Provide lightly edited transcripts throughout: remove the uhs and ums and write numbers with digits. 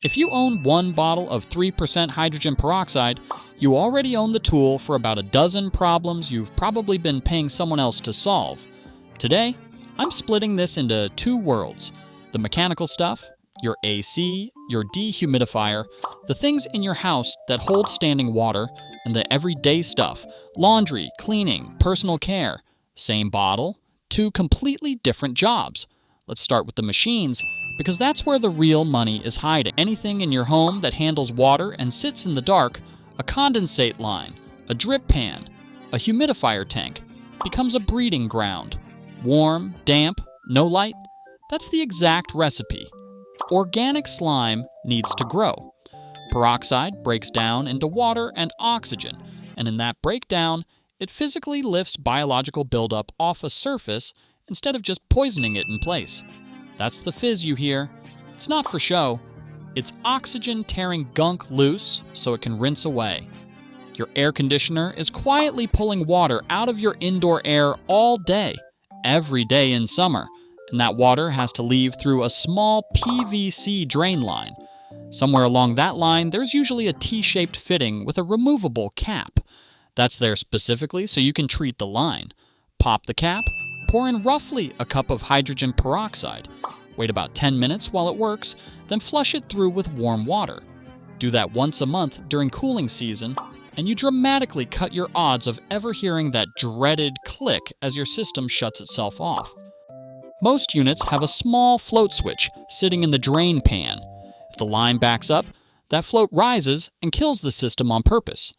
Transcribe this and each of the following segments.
If you own one bottle of 3% hydrogen peroxide, you already own the tool for about a dozen problems you've probably been paying someone else to solve. Today, I'm splitting this into two worlds: the mechanical stuff, your AC, your dehumidifier, the things in your house that hold standing water, and the everyday stuff: laundry, cleaning, personal care. Same bottle, two completely different jobs. Let's start with the machines, because that's where the real money is hiding. Anything in your home that handles water and sits in the dark, a condensate line, a drip pan, a humidifier tank, becomes a breeding ground. Warm, damp, no light. That's the exact recipe. Organic slime needs to grow. Peroxide breaks down into water and oxygen, and in that breakdown, it physically lifts biological buildup off a surface instead of just poisoning it in place. That's the fizz you hear. It's not for show. It's oxygen tearing gunk loose so it can rinse away. Your air conditioner is quietly pulling water out of your indoor air all day, every day in summer, and that water has to leave through a small PVC drain line. Somewhere along that line, there's usually a T-shaped fitting with a removable cap. That's there specifically so you can treat the line. Pop the cap, pour in roughly a cup of hydrogen peroxide. Wait about 10 minutes while it works, then flush it through with warm water. Do that once a month during cooling season, and you dramatically cut your odds of ever hearing that dreaded click as your system shuts itself off. Most units have a small float switch sitting in the drain pan. If the line backs up, that float rises and kills the system on purpose.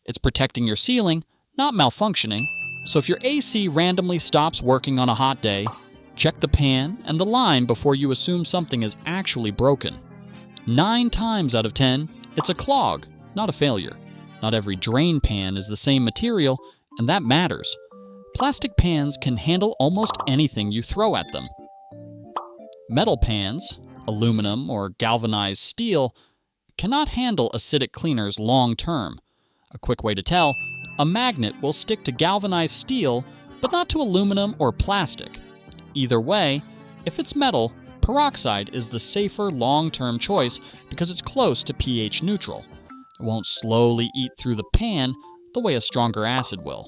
It's protecting your ceiling, not malfunctioning, so if your AC randomly stops working on a hot day, check the pan and the line before you assume something is actually broken. 9 times out of 10, it's a clog, not a failure. Not every drain pan is the same material, and that matters. Plastic pans can handle almost anything you throw at them. Metal pans, aluminum or galvanized steel, cannot handle acidic cleaners long term. A quick way to tell: a magnet will stick to galvanized steel, but not to aluminum or plastic. Either way, if it's metal, peroxide is the safer long-term choice because it's close to pH neutral. It won't slowly eat through the pan the way a stronger acid will.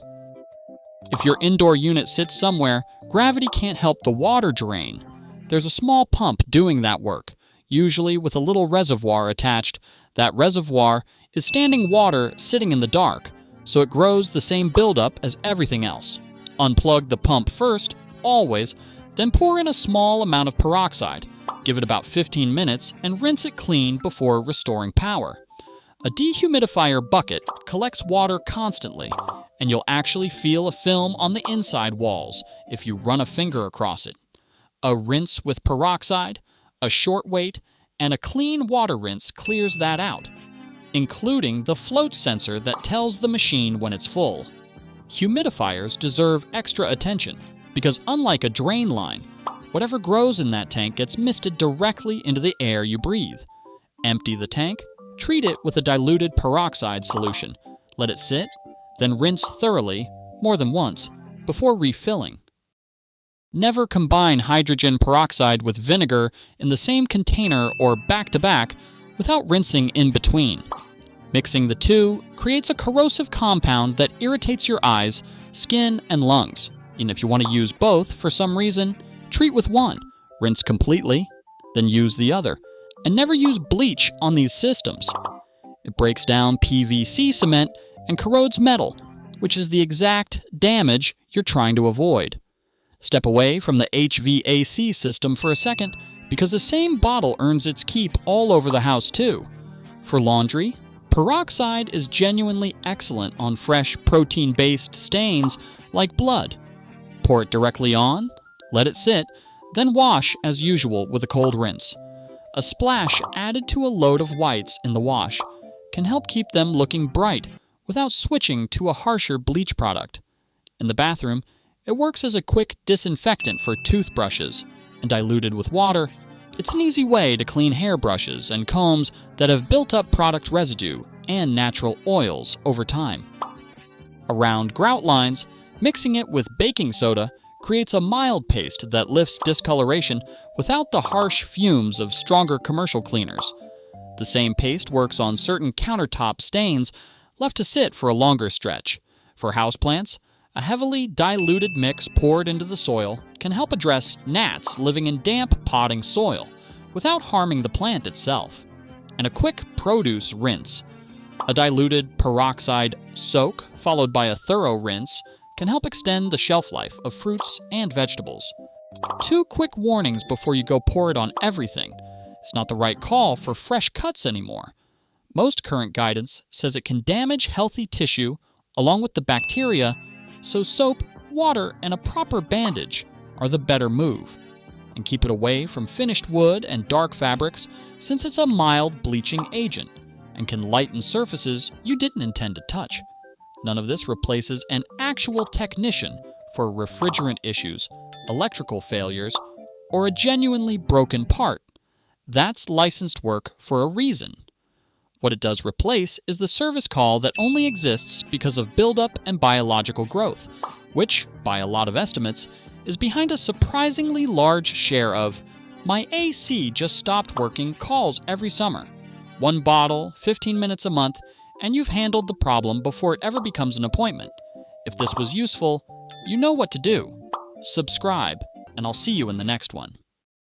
If your indoor unit sits somewhere, gravity can't help the water drain. There's a small pump doing that work, usually with a little reservoir attached. That reservoir is standing water sitting in the dark, so it grows the same buildup as everything else. Unplug the pump first, always, then pour in a small amount of peroxide. Give it about 15 minutes and rinse it clean before restoring power. A dehumidifier bucket collects water constantly, and you'll actually feel a film on the inside walls if you run a finger across it. A rinse with peroxide, a short wait, and a clean water rinse clears that out, including the float sensor that tells the machine when it's full. Humidifiers deserve extra attention because, unlike a drain line, whatever grows in that tank gets misted directly into the air you breathe. Empty the tank, treat it with a diluted peroxide solution, let it sit, then rinse thoroughly, more than once, before refilling. Never combine hydrogen peroxide with vinegar in the same container or back-to-back without rinsing in between. Mixing the two creates a corrosive compound that irritates your eyes, skin, and lungs. And if you want to use both for some reason, treat with one, rinse completely, then use the other. And never use bleach on these systems. It breaks down PVC cement and corrodes metal, which is the exact damage you're trying to avoid. Step away from the HVAC system for a second, because the same bottle earns its keep all over the house too. For laundry, peroxide is genuinely excellent on fresh protein-based stains like blood. Pour it directly on, let it sit, then wash as usual with a cold rinse. A splash added to a load of whites in the wash can help keep them looking bright without switching to a harsher bleach product. In the bathroom, it works as a quick disinfectant for toothbrushes, and diluted with water, it's an easy way to clean hairbrushes and combs that have built up product residue and natural oils over time. Around grout lines, mixing it with baking soda creates a mild paste that lifts discoloration without the harsh fumes of stronger commercial cleaners. The same paste works on certain countertop stains left to sit for a longer stretch. For houseplants, a heavily diluted mix poured into the soil can help address gnats living in damp potting soil without harming the plant itself. And a quick produce rinse. A diluted peroxide soak followed by a thorough rinse can help extend the shelf life of fruits and vegetables. 2 quick warnings before you go pour it on everything. It's not the right call for fresh cuts anymore. Most current guidance says it can damage healthy tissue along with the bacteria, so soap, water, and a proper bandage are the better move. And keep it away from finished wood and dark fabrics since it's a mild bleaching agent and can lighten surfaces you didn't intend to touch. None of this replaces an actual technician for refrigerant issues, electrical failures, or a genuinely broken part. That's licensed work for a reason. What it does replace is the service call that only exists because of buildup and biological growth, which, by a lot of estimates, is behind a surprisingly large share of "my AC just stopped working" calls every summer. 1 bottle, 15 minutes a month, and you've handled the problem before it ever becomes an appointment. If this was useful, you know what to do. Subscribe, and I'll see you in the next one.